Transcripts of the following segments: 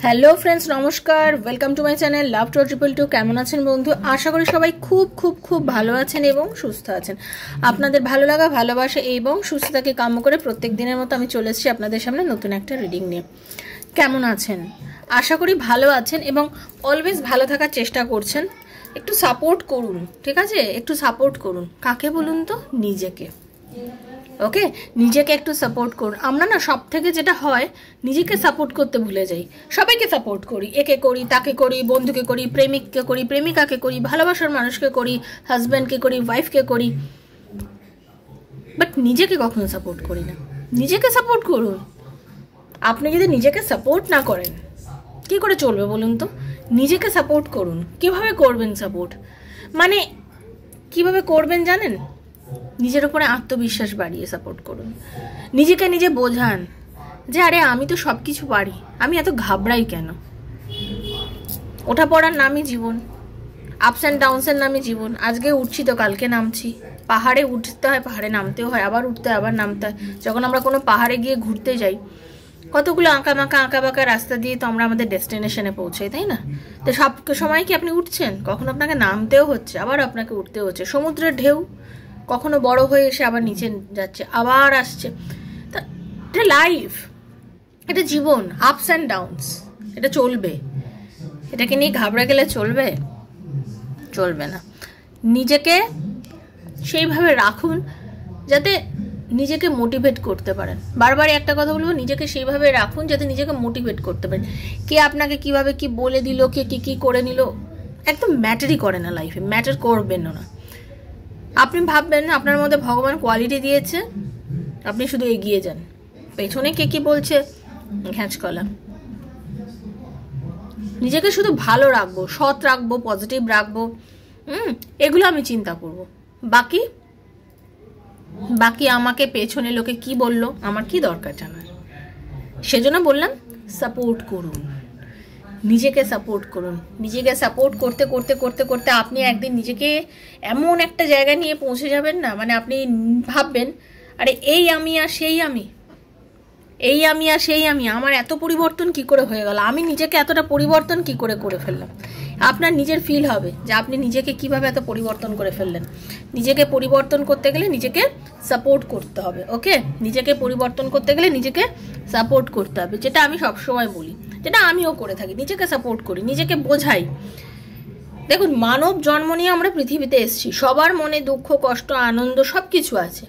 Hello friends, নমস্কার। Welcome to my channel love 222। কেমন আছেন বন্ধু? আশা করি সবাই খুব খুব খুব ভালো আছেন এবং সুস্থ আছেন। আপনাদের ভালো লাগা, ভালোবাসা এবং সুস্থতাকে কাম্য করে প্রত্যেক দিনের মতো আমি চলে এসেছি আপনাদের সামনে নতুন একটা রিডিং নিয়ে। কেমন আছেন? আশা করি ভালো আছেন এবং অলওয়েজ ভালো থাকার চেষ্টা করছেন। একটু সাপোর্ট করুন, ঠিক আছে? একটু সাপোর্ট করুন। কাকে বলুন তো? নিজেকে। ওকে, নিজেকে একটু সাপোর্ট করুন। আমরা না সব থেকে যেটা হয়, নিজেকে সাপোর্ট করতে ভুলে যাই। সবাইকে সাপোর্ট করি, একে করি, তাকে করি, বন্ধুকে করি, প্রেমিককে করি, প্রেমিকাকে করি, ভালোবাসার মানুষকে করি, হাজব্যান্ডকে করি, ওয়াইফকে করি, বাট নিজেকে কখনো সাপোর্ট করি না। নিজেকে সাপোর্ট করুন। আপনি যদি নিজেকে সাপোর্ট না করেন কি করে চলবে বলুন তো? নিজেকে সাপোর্ট করুন। কিভাবে করবেন সাপোর্ট? মানে কিভাবে করবেন জানেন? নিজের উপরে আত্মবিশ্বাস বাড়িয়ে সাপোর্ট করুন। নিজেকে নিজে বোঝান যে আরে আমি তো সব কিছু পারি, আমি এত ঘাবড়াই কেন? ওঠা পড়ার নামই জীবন, আপস অ্যান্ড ডাউনসের নামই জীবন। আজকে উঠছি তো কালকে নামছি। পাহাড়ে উঠতে হয়, পাহাড়ে নামতেও হয়, আবার উঠতে হয়, আবার নামতে হয়। যখন আমরা কোনো পাহাড়ে গিয়ে ঘুরতে যাই, কতগুলো আঁকা বাঁকা রাস্তা দিয়ে তো আমরা আমাদের ডেস্টিনেশনে পৌঁছাই, তাই না? তো সব সময় কি আপনি উঠছেন? কখনো আপনাকে নামতেও হচ্ছে, আবার আপনাকে উঠতেও হচ্ছে। সমুদ্রের ঢেউ কখনো বড় হয়ে এসে আবার নিচে যাচ্ছে, আবার আসছে। তা এটা লাইফ, এটা জীবন, আপস অ্যান্ড ডাউনস, এটা চলবে। এটাকে নিয়ে ঘাবড়ে গেলে চলবে? চলবে না। নিজেকে সেইভাবে রাখুন যাতে নিজেকে মোটিভেট করতে পারেন। বারবার একটা কথা বলবো, নিজেকে সেইভাবে রাখুন যাতে নিজেকে মোটিভেট করতে পারেন। কে আপনাকে কিভাবে কি বলে দিল, কে কি করে নিল, একদম ম্যাটারই করে না লাইফে, ম্যাটার করবেন না। আপনি ভাববেন আপনার মধ্যে ভগবান কোয়ালিটি দিয়েছে, আপনি শুধু এগিয়ে যান। পেছনে কে কি বলছে ঘ্যাঁচকলা। নিজেকে শুধু ভালো রাখবো, সৎ রাখবো, পজিটিভ রাখবো, এগুলো আমি চিন্তা করব। বাকি আমাকে পেছনে লোকে কি বললো আমার কি দরকার জানার? সেজন্য বললাম সাপোর্ট করুন, নিজেকে সাপোর্ট করুন। নিজেকে সাপোর্ট করতে করতে করতে করতে আপনি একদিন নিজেকে এমন একটা জায়গায় নিয়ে পৌঁছে যাবেন না, মানে আপনি ভাববেন আরে এই আমি আর সেই আমি, এই আমি আর সেই আমি, আমার এত পরিবর্তন কি করে হয়ে গেল, আমি নিজেকে এতটা পরিবর্তন কি করে ফেললাম। আপনার নিজের ফিল হবে যে আপনি নিজেকে কিভাবে এত পরিবর্তন করে ফেললেন। নিজেকে পরিবর্তন করতে গেলে নিজেকে সাপোর্ট করতে হবে। ওকে, নিজেকে পরিবর্তন করতে গেলে নিজেকে সাপোর্ট করতে হবে, যেটা আমি সবসময় বলি, যেটা আমিও করে থাকি। নিজেকে সাপোর্ট করি, নিজেকে বোঝাই। দেখুন, মানব জন্ম নিয়ে আমরা পৃথিবীতে এসেছি, সবার মনে দুঃখ, কষ্ট, আনন্দ সব কিছু আছে।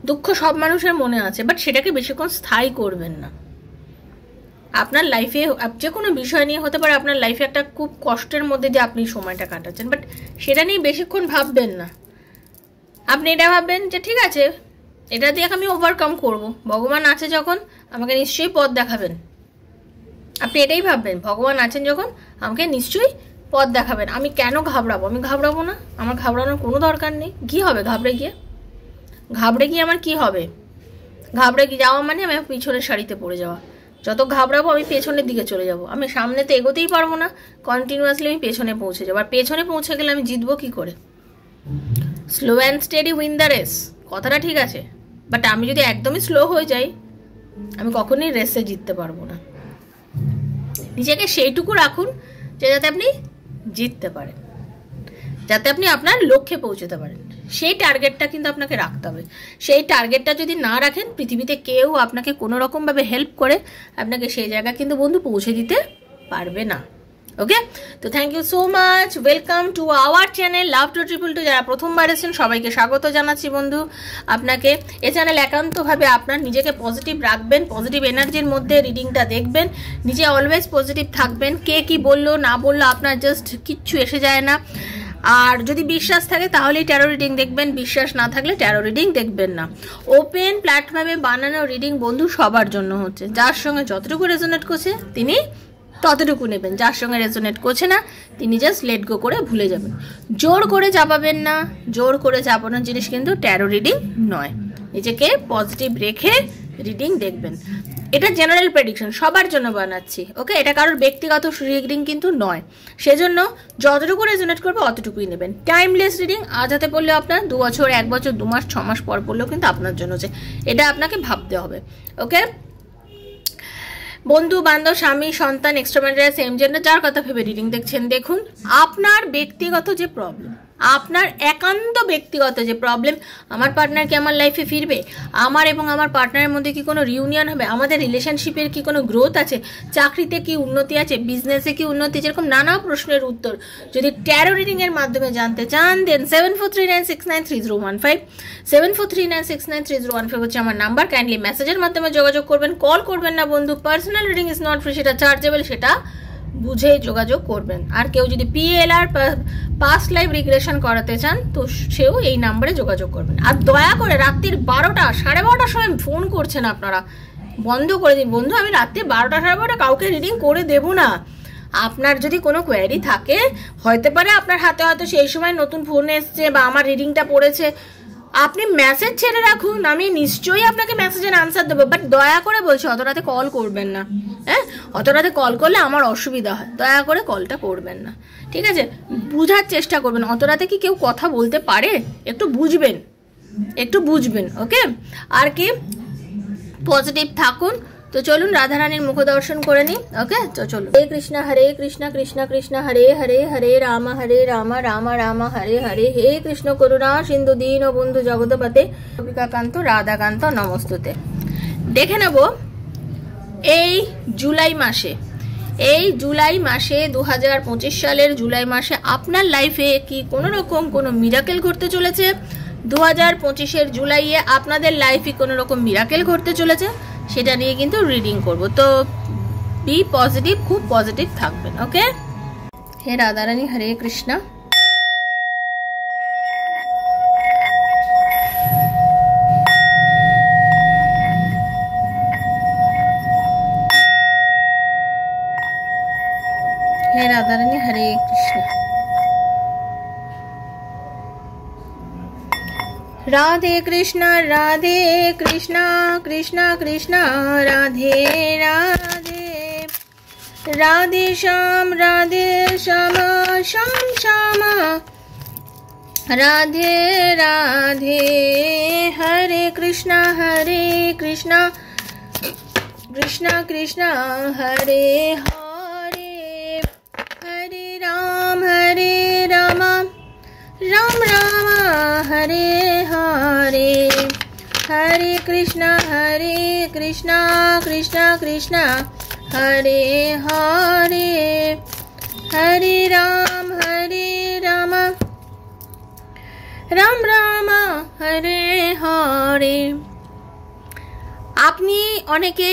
দুঃখ সব মানুষের মনে আছে, বাট সেটাকে বেশিক্ষণ স্থায়ী করবেন না। আপনার লাইফে যে কোনো বিষয় নিয়ে হতে পারে আপনার লাইফে একটা খুব কষ্টের মধ্যে দিয়ে আপনি সময়টা কাটাচ্ছেন, বাট সেটা নিয়ে বেশিক্ষণ ভাববেন না। আপনি এটা ভাববেন যে ঠিক আছে, এটা দিয়ে আমি ওভারকাম করব, ভগবান আছে যখন আমাকে নিশ্চয়ই পথ দেখাবেন। আপনি এটাই ভাববেন, ভগবান আছেন যখন আমাকে নিশ্চয়ই পথ দেখাবেন। আমি কেন ঘাবড়াবো? আমি ঘাবড়াবো না, আমার ঘাবড়ানোর কোনো দরকার নেই। কী হবে ঘাবড়ে গিয়ে? আমার কি হবে? ঘাবড়ে গিয়ে যাওয়া মানে আমি পিছনের সারিতে পড়ে যাওয়া। যত ঘাবড়াবো আমি পেছনের দিকে চলে যাব। আমি সামনে তো এগোতেই পারবো না, কন্টিনিউয়াসলি আমি পেছনে পৌঁছে যাবো। আর পেছনে পৌঁছে গেলে আমি জিতবো কি করে? Slow and steady win the race, কথাটা ঠিক আছে, বাট আমি যদি একদমই স্লো হয়ে যাই আমি কখনোই রেসে জিততে পারবো না। নিজেকে সেইটুকু রাখুন যে যাতে আপনি জিততে পারেন, যাতে আপনি আপনার লক্ষ্যে পৌঁছতে পারেন। সেই টার্গেটটা কিন্তু আপনাকে রাখতে হবে। সেই টার্গেটটা যদি না রাখেন, পৃথিবীতে কেউ আপনাকে কোনো রকমভাবে হেল্প করে আপনাকে সেই জায়গায় কিন্তু বন্ধু পৌঁছে দিতে পারবে না। ওকে, তো thank you so much. Welcome to our channel love 222। যারা প্রথমবার এসেছেন সবাইকে স্বাগত জানাচ্ছি বন্ধু। আপনাকে এ চ্যানেল একান্তভাবে আপনার নিজেকে পজিটিভ রাখবেন, পজিটিভ এনার্জির মধ্যে রিডিংটা দেখবেন, নিজে অলওয়েজ পজিটিভ থাকবেন। কে কি বললো না বললো আপনার জাস্ট কিচ্ছু এসে যায় না। আর যদি বিশ্বাস থাকে তাহলেই ট্যারো রিডিং দেখবেন, বিশ্বাস না থাকলে ট্যারো রিডিং দেখবেন না। ওপেন প্ল্যাটফর্মে বানানো রিডিং বন্ধু সবার জন্য হচ্ছে। যার সঙ্গে যতটুকু রেজোনেট করছে তিনি ততটুকু নেবেন, যার সঙ্গে রেজোনেট করছে না তিনি জাস্ট লেট গো করে ভুলে যাবেন। জোর করে চাপাবেন না, জোর করে চাপানোর জিনিস কিন্তু ট্যারো রিডিং নয়। নিজেকে পজিটিভ রেখে রিডিং দেখবেন। এটা জেনারেল প্রেডিকশন, সবার জন্য বানাচ্ছি। ওকে, এটা কারোর ব্যক্তিগত রিডিং কিন্তু নয়। সেজন্য যতটুকু রেজোনেট করবে অতটুকুই নেবেন। টাইমলেস রিডিং, আজ হাতে পড়লে আপনার 2 বছর, 1 বছর, 2 মাস, 6 মাস পর পড়লেও কিন্তু আপনার জন্য হচ্ছে। এটা আপনাকে ভাবতে হবে। ওকে, বন্ধু বান্ধব স্বামী সন্তান এক্সট্রা সেম জেন্ডার যার কথা ভেবে রিডিং দেখছেন, দেখুন আপনার ব্যক্তিগত যে প্রবলেম, আপনার একান্ত ব্যক্তিগত যে প্রবলেম, আমার পার্টনার কি আমার লাইফে ফিরবে, আমার এবং আমার পার্টনারের মধ্যে কি কোনো রিউনিয়ন হবে, আমাদের রিলেশনশিপের কি কোনো গ্রোথ আছে, চাকরিতে কি উন্নতি আছে, বিজনেসে কি উন্নতি, যেরকম নানা প্রশ্নের উত্তর যদি ট্যারো রিডিংয়ের মাধ্যমে জানতে চান, দেন 7439693015 7439693015 হচ্ছে আমার নাম্বার। কাইন্ডলি মেসেজের মাধ্যমে যোগাযোগ করবেন, কল করবেন না বন্ধু। Personal reading is not free, সেটা চার্জেবল, সেটা বুঝে যোগাযোগ করবেন। আর কেউ যদি PLR পাস্ট লাইফ রিগ্রেশন করাতে চান তো সেও এই নাম্বারে যোগাযোগ করবেন। আর দয়া করে রাত্রির 12টা 12:30টার সময় ফোন করছেন আপনারা, বন্ধ করে দিন বন্ধু। আমি রাত্রি 12টা 12:30 কাউকে রিডিং করে দেবো না। আপনার যদি কোনো কোয়ারি থাকে, হতে পারে আপনার হাতে হয়তো সেই সময় নতুন ফোন এসছে বা আমার রিডিংটা পড়েছে, আপনি মেসেজ ছেড়ে রাখুন, আমি নিশ্চয়ই আপনাকে মেসেজের আনসার দেবো। বাট দয়া করে বলছি অত রাতে কল করবেন না। হ্যাঁ, অত রাতে কল করলে আমার অসুবিধা হয়, দয়া করে কলটা করবেন না, ঠিক আছে? বুঝার চেষ্টা করবেন, অত রাতে কি কেউ কথা বলতে পারে, একটু বুঝবেন, একটু বুঝবেন। ওকে, আর কি পজিটিভ থাকুন। তো চলুন রাধারানীর মুখ দর্শন করে নিই। ওকে, তো চলুন। হরে কৃষ্ণ কৃষ্ণ কৃষ্ণ হরে হরে, হরে রাম রাম রাম হরে হরে, হে কৃষ্ণ করুণা সিন্ধু দীন বন্ধু জগৎপতে গোপিকাকান্ত রাধাকান্ত নমস্তুতে। দেখে নেব এই জুলাই মাসে 2025 সালের জুলাই মাসে আপনার লাইফে কি কোনো রকম কোনো মিরাকেল ঘটতে চলেছে। 2025-এর জুলাইয়ে আপনাদের লাইফে কোনো রকম মিরাকেল ঘটতে চলেছে, সেটা নিয়ে কিন্তু রিডিং করব। তো বি পজিটিভ, খুব পজিটিভ থাকবেন। ওকে, হে রাধারানী হরে কৃষ্ণ। হে রাধারানী হরে কৃষ্ণ। রাধে কৃষ্ণ কৃষ্ণ কৃষ্ণ রাধে রাধে, রাধে শ্যাম শ্যাম শ্যাম, রাধে রাধে, হরে কৃষ্ণ কৃষ্ণ কৃষ্ণ হরে হরে, হরে রাম রাম রাম হরে হরে, হরে কৃষ্ণ কৃষ্ণ কৃষ্ণ হরে হরে, হরে রাম রাম রাম হরে হরে। আপনি অনেকে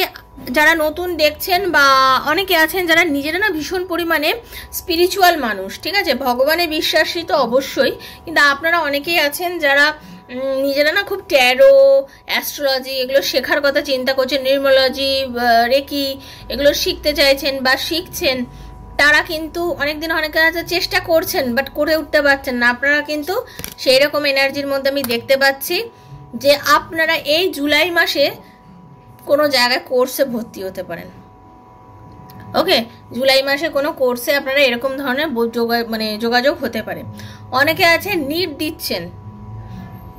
যারা নতুন দেখছেন বা অনেকে আছেন যারা নিজেরা না ভীষণ পরিমাণে স্পিরিচুয়াল মানুষ, ঠিক আছে, ভগবানে বিশ্বাসী তো অবশ্যই, কিন্তু আপনারা অনেকেই আছেন যারা নিজেরা না খুব ট্যারো, অ্যাস্ট্রোলজি এগুলো শেখার কথা চিন্তা করছেন, নিউমোলজি, রেকি এগুলো শিখতে চাইছেন বা শিখছেন। তারা কিন্তু অনেকদিন অনেকে চেষ্টা করছেন বাট করে উঠতে পারছেন না। আপনারা কিন্তু সেই রকম এনার্জির মধ্যে আমি দেখতে পাচ্ছি যে আপনারা এই জুলাই মাসে কোনো জায়গায় কোর্সে ভর্তি হতে পারেন। ওকে, জুলাই মাসে কোনো কোর্সে আপনারা এরকম ধরনের যোগাযোগ হতে পারে। অনেকে আছে নিট দিচ্ছেন,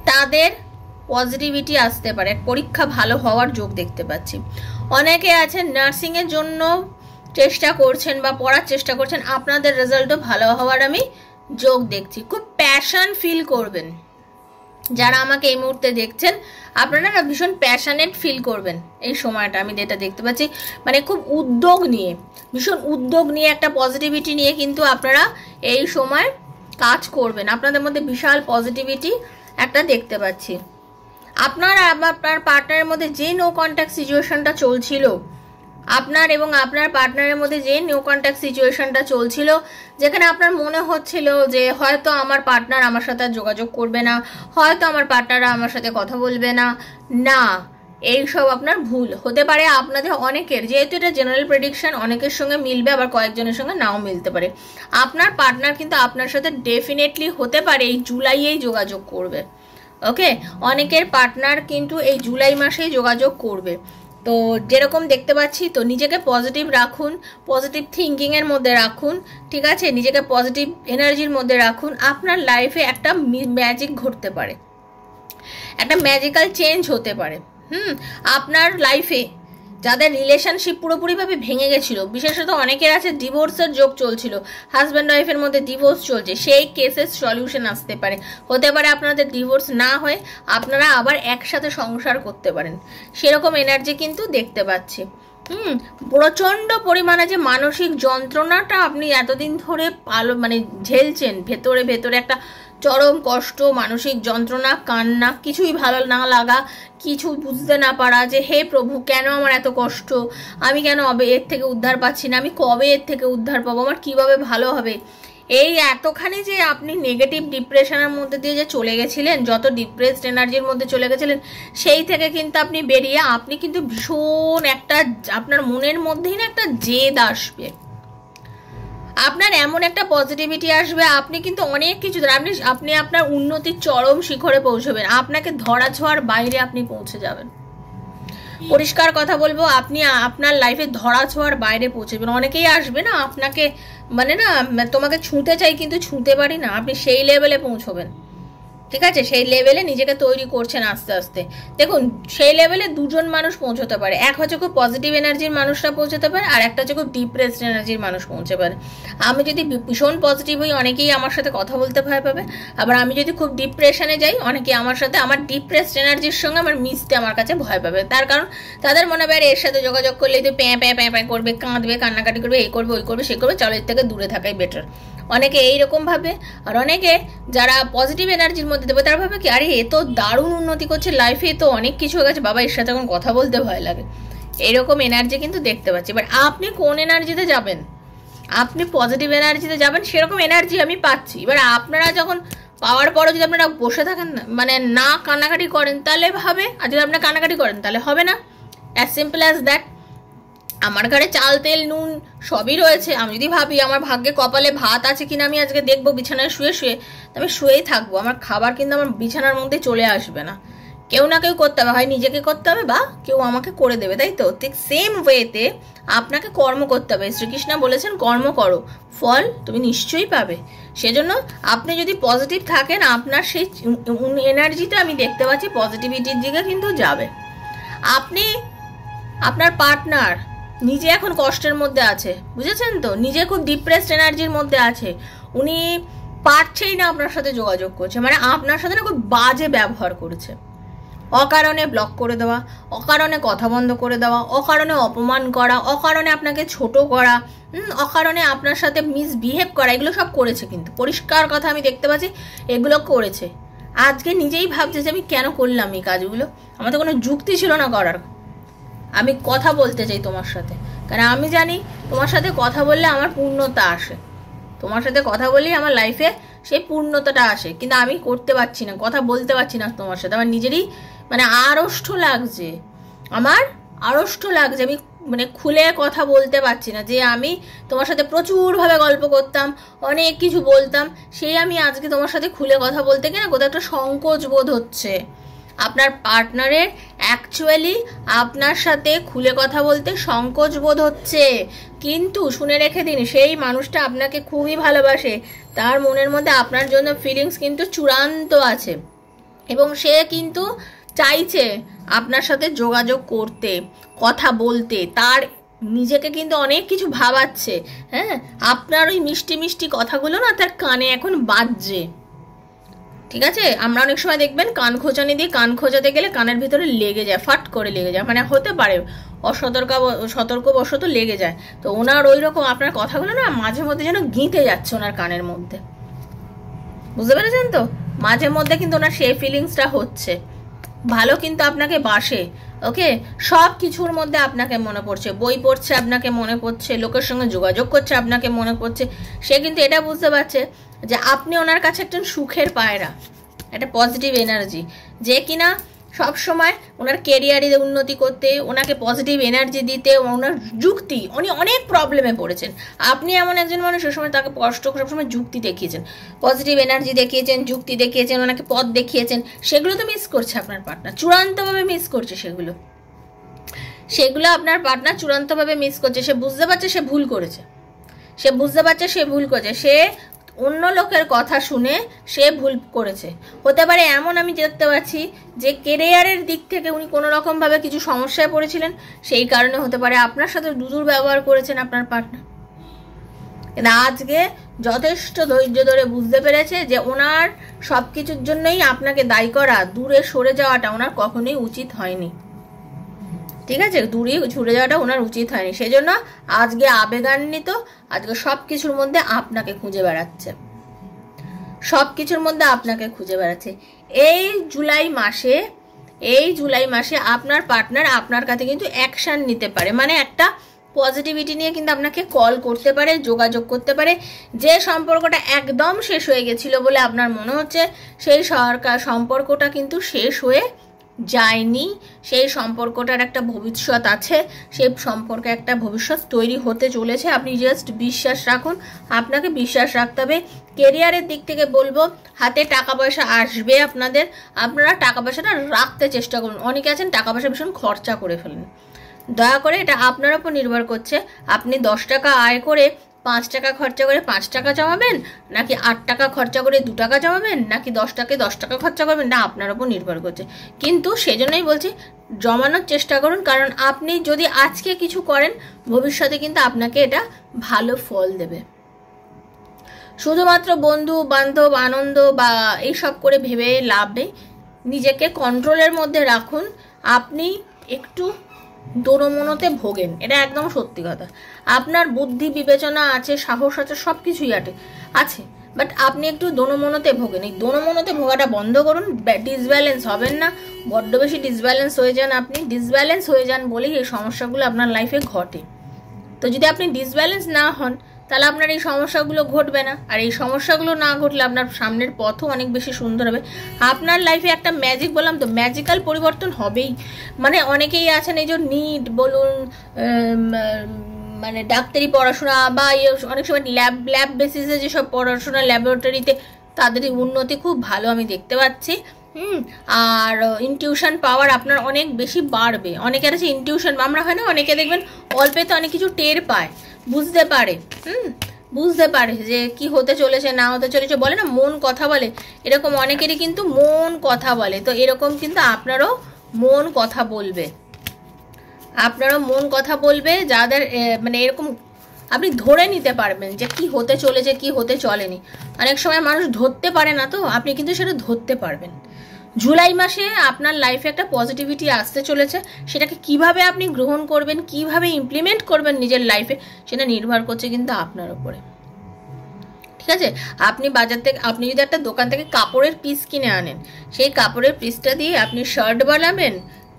তাদের পজিটিভিটি আসতে পারে, পরীক্ষা ভালো হওয়ার যোগ দেখতে পাচ্ছি। অনেকে আছেন নার্সিংয়ের জন্য চেষ্টা করছেন বা পড়ার চেষ্টা করছেন, আপনাদের রেজাল্টও ভালো হওয়ার আমি যোগ দেখছি। খুব প্যাশন ফিল করবেন যারা আমাকে এই মুহূর্তে দেখছেন, আপনারা না ভীষণ প্যাশনেট ফিল করবেন এই সময়টা, আমি যেটা দেখতে পাচ্ছি। মানে খুব ভীষণ উদ্যোগ নিয়ে একটা পজিটিভিটি নিয়ে কিন্তু আপনারা এই সময় কাজ করবেন। আপনাদের মধ্যে বিশাল পজিটিভিটি একটা দেখতে পাচ্ছি। আপনার পার্টনারের মধ্যে যে নো কন্ট্যাক্ট সিচুয়েশনটা চলছিল, আপনার এবং আপনার পার্টনারের মধ্যে যে নো কন্ট্যাক্ট সিচুয়েশনটা চলছিল, যেখানে আপনার মনে হচ্ছিল যে হয়তো আমার পার্টনার আমার সাথে যোগাযোগ করবে না, হয়তো আমার পার্টনাররা আমার সাথে কথা বলবে না, এইসব আপনার ভুল হতে পারে। আপনাদের অনেকের, যেহেতু এটা জেনারেল প্রেডিকশন, অনেকের সঙ্গে মিলবে আবার কয়েকজনের সঙ্গে নাও মিলতে পারে। আপনার পার্টনার কিন্তু আপনার সাথে ডেফিনেটলি হতে পারে এই জুলাইয়েই যোগাযোগ করবে। ওকে, অনেকের পার্টনার কিন্তু এই জুলাই মাসেই যোগাযোগ করবে। তো যেরকম দেখতে পাচ্ছি, তো নিজেকে পজিটিভ রাখুন, পজিটিভ থিঙ্কিংয়ের মধ্যে রাখুন, ঠিক আছে, নিজেকে পজিটিভ এনার্জির মধ্যে রাখুন। আপনার লাইফে একটা ম্যাজিক ঘটতে পারে, একটা ম্যাজিক্যাল চেঞ্জ হতে পারে। আপনার লাইফে যাদের রিলেশনশিপ পুরোপুরিভাবে ভেঙে গেছিল, বিশেষত অনেকের আছে ডিভোর্সের যোগ চলছিল, হাজব্যান্ড ওয়াইফের মধ্যে ডিভোর্স চলছে, সেই কেসের সলিউশন আসতে পারে। হতে পারে আপনাদের ডিভোর্স না হয়ে আপনারা আবার একসাথে সংসার করতে পারেন, সেরকম এনার্জি কিন্তু দেখতে পাচ্ছি। প্রচণ্ড পরিমাণে যে মানসিক যন্ত্রণাটা আপনি এতদিন ধরে মানে ঝেলছেন, ভেতরে ভেতরে একটা চরম কষ্ট, মানসিক যন্ত্রণা, কান্না, কিছুই ভালো না লাগা, কিছু বুঝতে না পারা যে হে প্রভু কেন আমার এত কষ্ট, আমি কেন এর থেকে উদ্ধার পাচ্ছি না, আমি কবে এর থেকে উদ্ধার পাবো, আমার কিভাবে ভালো হবে, এই এতখানি যে আপনি নেগেটিভ ডিপ্রেশনের মধ্যে দিয়ে যে চলে গেছিলেন, যত ডিপ্রেসড এনার্জির মধ্যে চলে গেছিলেন, সেই থেকে কিন্তু আপনি বেরিয়ে আপনি কিন্তু ভীষণ একটা আপনার মনের মধ্যেই না একটা জেদ আসবে, আপনার এমন একটা পজিটিভিটি আসবে, আপনি কিন্তু অনেক কিছু আপনি আপনার উন্নতির চরম শিখরে পৌঁছবেন, আপনাকে ধরা ছোঁয়ার বাইরে আপনি পৌঁছে যাবেন। পরিষ্কার কথা বলবো, আপনি আপনার লাইফে ধরা ছোঁয়ার বাইরে পৌঁছবেন। অনেকেই আসবে না আপনাকে, মানে না তোমাকে ছুঁতে চাই কিন্তু ছুঁতে পারি না, আপনি সেই লেভেলে পৌঁছবেন। ঠিক আছে, সেই লেভেলে নিজেকে তৈরি করছেন আস্তে আস্তে। দেখুন, সেই লেভেলে দুজন মানুষ পৌঁছতে পারে, এক হচ্ছে খুব পজিটিভ এনার্জির মানুষরা পৌঁছতে পারে, আর একটা হচ্ছে খুব ডিপ্রেসড এনার্জির মানুষ পৌঁছে পারে। আমি যদি ভীষণ পজিটিভ হই, অনেকেই আমার সাথে কথা বলতে ভয় পাবে, আবার আমি যদি খুব ডিপ্রেশনে যাই, অনেকেই আমার সাথে আমার ডিপ্রেসড এনার্জির সঙ্গে আমার মিশতে আমার কাছে ভয় পাবে। তার কারণ তাদের মনে হবে এর সাথে যোগাযোগ করলে তো প্যাঁ প্যাঁ প্যাঁ প্যাঁ করবে, কাঁদবে, কান্নাকাটি করবে, এই করবে ওই করবে সে করবে, চলো এর থেকে দূরে থাকাই বেটার। অনেকে এইরকম ভাবে, আর অনেকে যারা পজিটিভ এনার্জির মধ্যে দেবে তারা ভাবে কি আরে এ তো দারুণ উন্নতি করছে লাইফে, তো অনেক কিছু হয়ে গেছে, বাবা এর সাথে এখন কথা বলতে ভয় লাগে, এইরকম এনার্জি কিন্তু দেখতে পাচ্ছি। এবার আপনি কোন এনার্জিতে যাবেন, আপনি পজিটিভ এনার্জিতে যাবেন, সেরকম এনার্জি আমি পাচ্ছি। এবার আপনারা যখন পাওয়ার পরও যদি আপনারা বসে থাকেন, মানে না কান্নাকাটি করেন, তাহলে হবে, আর যদি আপনারা কান্নাকাটি করেন তাহলে হবে না, অ্যাজ সিম্পল অ্যাজ দ্যাট। আমার ঘরে চাল তেল নুন সবই রয়েছে, আমি যদি ভাবি আমার ভাগ্যে কপালে ভাত আছে কিনা আমি আজকে দেখবো বিছানায় শুয়ে শুয়ে, আমি শুয়েই থাকবো, আমার খাবার কিন্তু আমার বিছানার মধ্যে চলে আসবে না, কেউ না কেউ করতে হবে, হয় নিজেকে করতে হবে বা কেউ আমাকে করে দেবে, তাই তো? ঠিক সেম ওয়েতে আপনাকে কর্ম করতে হবে। শ্রীকৃষ্ণ বলেছেন কর্ম করো, ফল তুমি নিশ্চয়ই পাবে। সেজন্য আপনি যদি পজিটিভ থাকেন, আপনার সেই এনার্জিটা আমি দেখতে পাচ্ছি পজিটিভিটির দিকে কিন্তু যাবে। আপনি আপনার পার্টনার নিজে এখন কষ্টের মধ্যে আছে, বুঝেছেন তো, নিজে খুব ডিপ্রেসড এনার্জির মধ্যে আছে, উনি পারছেই না আপনার সাথে যোগাযোগ করছে, মানে আপনার সাথে না খুব বাজে ব্যবহার করেছে, অকারণে ব্লক করে দেওয়া, অকারণে কথা বন্ধ করে দেওয়া, অকারণে অপমান করা, অকারণে আপনাকে ছোট করা, অকারণে আপনার সাথে মিসবিহেভ করা, এগুলো সব করেছে। কিন্তু পরিষ্কার কথা আমি দেখতে পাচ্ছি এগুলো করেছে। আজকে নিজেই ভাবছে যে আমি কেন করলাম এই কাজগুলো, আমার তো কোনো যুক্তি ছিল না করার। আমি কথা বলতে চাই তোমার সাথে, কারণ আমি জানি তোমার সাথে কথা বললে আমার পূর্ণতা আসে, তোমার সাথে কথা বললেই আমার লাইফে সেই পূর্ণতাটা আসে, কিন্তু আমি করতে পারছি না, কথা বলতে পারছি না তোমার সাথে, আমার নিজেরই মানে আড়ষ্ট লাগছে, আমার আড়ষ্ট লাগছে, আমি মানে খুলে কথা বলতে পারছি না। যে আমি তোমার সাথে প্রচুরভাবে গল্প করতাম, অনেক কিছু বলতাম, সেই আমি আজকে তোমার সাথে খুলে কথা বলতে গিয়ে না কোথাও একটা সংকোচ বোধ হচ্ছে। আপনার পার্টনারের অ্যাকচুয়ালি আপনার সাথে খুলে কথা বলতে সংকোচ বোধ হচ্ছে, কিন্তু শুনে রেখে দিন সেই মানুষটা আপনাকে খুবই ভালোবাসে, তার মনের মধ্যে আপনার জন্য ফিলিংস কিন্তু চূড়ান্ত আছে, এবং সে কিন্তু চাইছে আপনার সাথে যোগাযোগ করতে, কথা বলতে, তার নিজেকে কিন্তু অনেক কিছু ভাবাচ্ছে। হ্যাঁ, আপনার ওই মিষ্টি মিষ্টি কথাগুলো না তার কানে এখন বাজছে। ঠিক আছে, আমরা অনেক সময় দেখবেন কান খোঁচানি দিয়ে কান খোঁচাতে গেলে কানের ভিতরে লেগে যায়, ফাট করে লেগে যায়, মানে হতে পারে সতর্কবশত লেগে যায়। তো ওনার ওই রকম আপনার কথাগুলো না মাঝে মধ্যে যেন গিঁতে যাচ্ছে ওনার কানের মধ্যে, বুঝতে পেরেছেন তো? মাঝে মধ্যে কিন্তু ওনার সেই ফিলিংসটা হচ্ছে। ভালো কিন্তু আপনাকে বাসে, ওকে, সব কিছুর মধ্যে আপনাকে মনে পড়ছে, বই পড়ছে আপনাকে মনে পড়ছে, লোকের সঙ্গে যোগাযোগ করছে আপনাকে মনে পড়ছে। সে কিন্তু এটা বুঝতে পারছে যে আপনি ওনার কাছে একজন সুখের পায়রা, একটা পজিটিভ এনার্জি, যে কিনা সবসময় ওনার কেরিয়ারে উন্নতি করতে, ওনাকে পজিটিভ এনার্জি দিতে, ওনার যুক্তি, উনি অনেক প্রবলেমে পড়েছেন, আপনি এমন একজন মানুষ সবসময় তাকে কষ্ট সবসময় যুক্তি দেখিয়েছেন, পজিটিভ এনার্জি দেখিয়েছেন, যুক্তি দেখিয়েছেন, ওনাকে পথ দেখিয়েছেন, সেগুলো তো মিস করছে আপনার পার্টনার, চূড়ান্তভাবে মিস করছে সেগুলো আপনার পার্টনার চূড়ান্তভাবে মিস করছে। সে বুঝতে পারছে সে ভুল করেছে, সে বুঝতে পারছে সে ভুল করেছে, সে অন্য লোকের কথা শুনে সে ভুল করেছে। হতে পারে এমন আমি দেখতে পাচ্ছি যে কেরিয়ারের দিক থেকে উনি কোনো রকমভাবে কিছু সমস্যায় পড়েছিলেন, সেই কারণে হতে পারে আপনার সাথে দুর্ব্যবহার করেছেন আপনার পার্টনার। কিন্তু আজকে যথেষ্ট ধৈর্য ধরে বুঝতে পেরেছে যে ওনার সব কিছুর জন্যই আপনাকে দায়ী করা, দূরে সরে যাওয়াটা ওনার কখনোই উচিত হয়নি। ঠিক আছে, দূরে ছুটে যাওয়াটা ওনার উচিত হয়নি, সেজন্য আজকে আবেগান্বিত, আজকে সব কিছুর মধ্যে আপনাকে খুঁজে বেড়াচ্ছে, সব কিছুর মধ্যে আপনাকে খুঁজে বেড়াচ্ছে। এই জুলাই মাসে আপনার পার্টনার আপনার কাছে কিন্তু অ্যাকশন নিতে পারে, মানে একটা পজিটিভিটি নিয়ে কিন্তু আপনাকে কল করতে পারে, যোগাযোগ করতে পারে। যে সম্পর্কটা একদম শেষ হয়ে গেছিল বলে আপনার মনে হচ্ছে, সেই সম্পর্কটা কিন্তু শেষ হয়ে যায়নি। সেই সম্পর্কটার একটা ভবিষ্যৎ আছে, সেই সম্পর্কে একটা ভবিষ্যৎ তৈরি হতে চলেছে। আপনি জাস্ট বিশ্বাস রাখুন, আপনাকে বিশ্বাস রাখতে হবে। কেরিয়ারের দিক থেকে বলবো, হাতে টাকা পয়সা আসবে আপনারা টাকা পয়সাটা রাখতে চেষ্টা করুন। অনেকে আছেন টাকা পয়সা ভীষণ খরচা করে ফেলেন, দয়া করে এটা আপনার উপর নির্ভর করছে। আপনি 10 টাকা আয় করে 5 টাকা খরচা করে 5 টাকা জমাবেন, নাকি 8 টাকা খরচা করে 2 টাকা জমাবেন, নাকি 10 টাকায় 10 টাকা খরচা করবেন, না আপনার উপর নির্ভর করছে। কিন্তু সেজন্যই বলছি জমানোর চেষ্টা করুন, কারণ আপনি যদি আজকে কিছু করেন ভবিষ্যতে কিন্তু আপনাকে এটা ভালো ফল দেবে। শুধুমাত্র বন্ধু বান্ধব আনন্দ বা এইসব করে ভেবে লাভ নেই, নিজেকে কন্ট্রোলের মধ্যে রাখুন। আপনি একটু দোনমনতে ভোগেন, এটা একদম সত্যি কথা। আপনার বুদ্ধি বিবেচনা আছে, সাহস আছে, সব কিছুই আছে, বাট আপনি একটু দোনমনতে ভোগেন। এই দোনমনতে ভোগাটা বন্ধ করুন, ডিসব্যালেন্স হবেন না। বড্ড বেশি ডিসব্যালেন্স হয়ে যান, আপনি ডিসব্যালেন্স হয়ে যান বলেই এই সমস্যাগুলো আপনার লাইফে ঘটে। তো যদি আপনি ডিসব্যালেন্স না হন তাহলে আপনার এই সমস্যাগুলো ঘটবে না, আর এই সমস্যাগুলো না ঘটলে আপনার সামনের পথও অনেক বেশি সুন্দর হবে। আপনার লাইফে একটা ম্যাজিক, বললাম তো, ম্যাজিক্যাল পরিবর্তন হবেই। মানে অনেকেই আছেন এই যে নিট বলুন, মানে ডাক্তারি পড়াশোনা বা অনেক সময় ল্যাব বেসিসে যেসব পড়াশোনা ল্যাবরেটরিতে, তাদের উন্নতি খুব ভালো আমি দেখতে পাচ্ছি। আর ইনটিউশন পাওয়ার আপনার অনেক বেশি বাড়বে। অনেকের আছে ইনটিউশন, আমরা হয় না, অনেকে দেখবেন অল্পেতে অনেক কিছু টের পায়, বুঝতে পারে যে কি হতে চলেছে না হতে চলেছে। বলে না মন কথা বলে, এরকম অনেকেরই কিন্তু মন কথা বলে। তো এরকম কিন্তু আপনারও মন কথা বলবে, যাদের মানে এরকম আপনি ধরে নিতে পারবেন যে কি হতে চলেছে কি হতে চলেনি। অনেক সময় মানুষ ধরতে পারে না, তো আপনি কিন্তু সেটা ধরতে পারবেন। জুলাই মাসে আপনার লাইফে একটা পজিটিভিটি আসতে চলেছে, সেটাকে কিভাবে আপনি গ্রহণ করবেন, কিভাবে ইমপ্লিমেন্ট করবেন নিজের লাইফে, সেটা নির্ভর করছে কিন্তু আপনার উপরে। ঠিক আছে, আপনি যদি একটা দোকান থেকে কাপড়ের পিস কিনে আনেন, সেই কাপড়ের পিসটা দিয়ে আপনি শার্ট বানাবেন,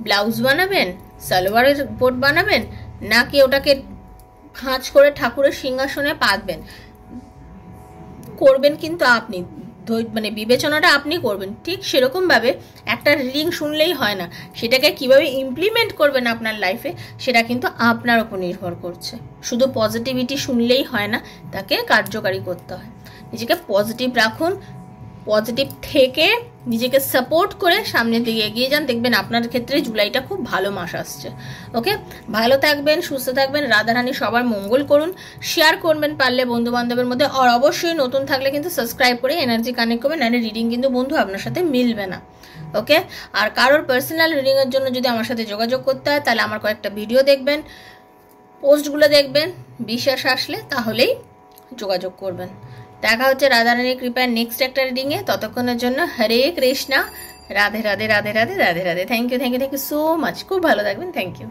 ব্লাউজ বানাবেন, সালোয়ারের বোট বানাবেন, নাকি ওটাকে ভাঁজ করে ঠাকুরের সিংহাসনে পাতবেন, করবেন কিন্তু আপনি, মানে বিবেচনাটা আপনি করবেন। ঠিক সেরকমভাবে একটা রিডিং শুনলেই হয় না, সেটাকে কিভাবে ইমপ্লিমেন্ট করবেন আপনার লাইফে, সেটা কিন্তু আপনার উপর নির্ভর করছে। শুধু পজিটিভিটি শুনলেই হয় না, তাকে কার্যকারী করতে হয়। নিজেকে পজিটিভ রাখুন, পজিটিভ থেকে নিজেকে সাপোর্ট করে সামনের দিকে এগিয়ে যান, দেখবেন আপনার ক্ষেত্রে জুলাইটা খুব ভালো মাস আসছে। ওকে, ভালো থাকবেন, সুস্থ থাকবেন, রাধারানী সবার মঙ্গল করুন। শেয়ার করবেন পারলে বন্ধু বান্ধবের মধ্যে, আর অবশ্যই নতুন থাকলে কিন্তু সাবস্ক্রাইব করে এনার্জি কানেক্ট করবেন, নাহলে রিডিং কিন্তু বন্ধু আপনার সাথে মিলবে না। ওকে, আর কারোর পার্সোনাল রিডিংয়ের জন্য যদি আমার সাথে যোগাযোগ করতে হয় তাহলে আমার কয়েকটা ভিডিও দেখবেন, পোস্টগুলো দেখবেন, বিশ্বাস আসলে তাহলেই যোগাযোগ করবেন। দেখা হচ্ছে রাধারানীর কৃপায় নেক্সট একটা রিডিংয়ে। ততক্ষণের জন্য Hare Krishna, Radhe Radhe Radhe Radhe Radhe Radhe. Thank you so much, খুব ভালো থাকবেন, থ্যাংক ইউ।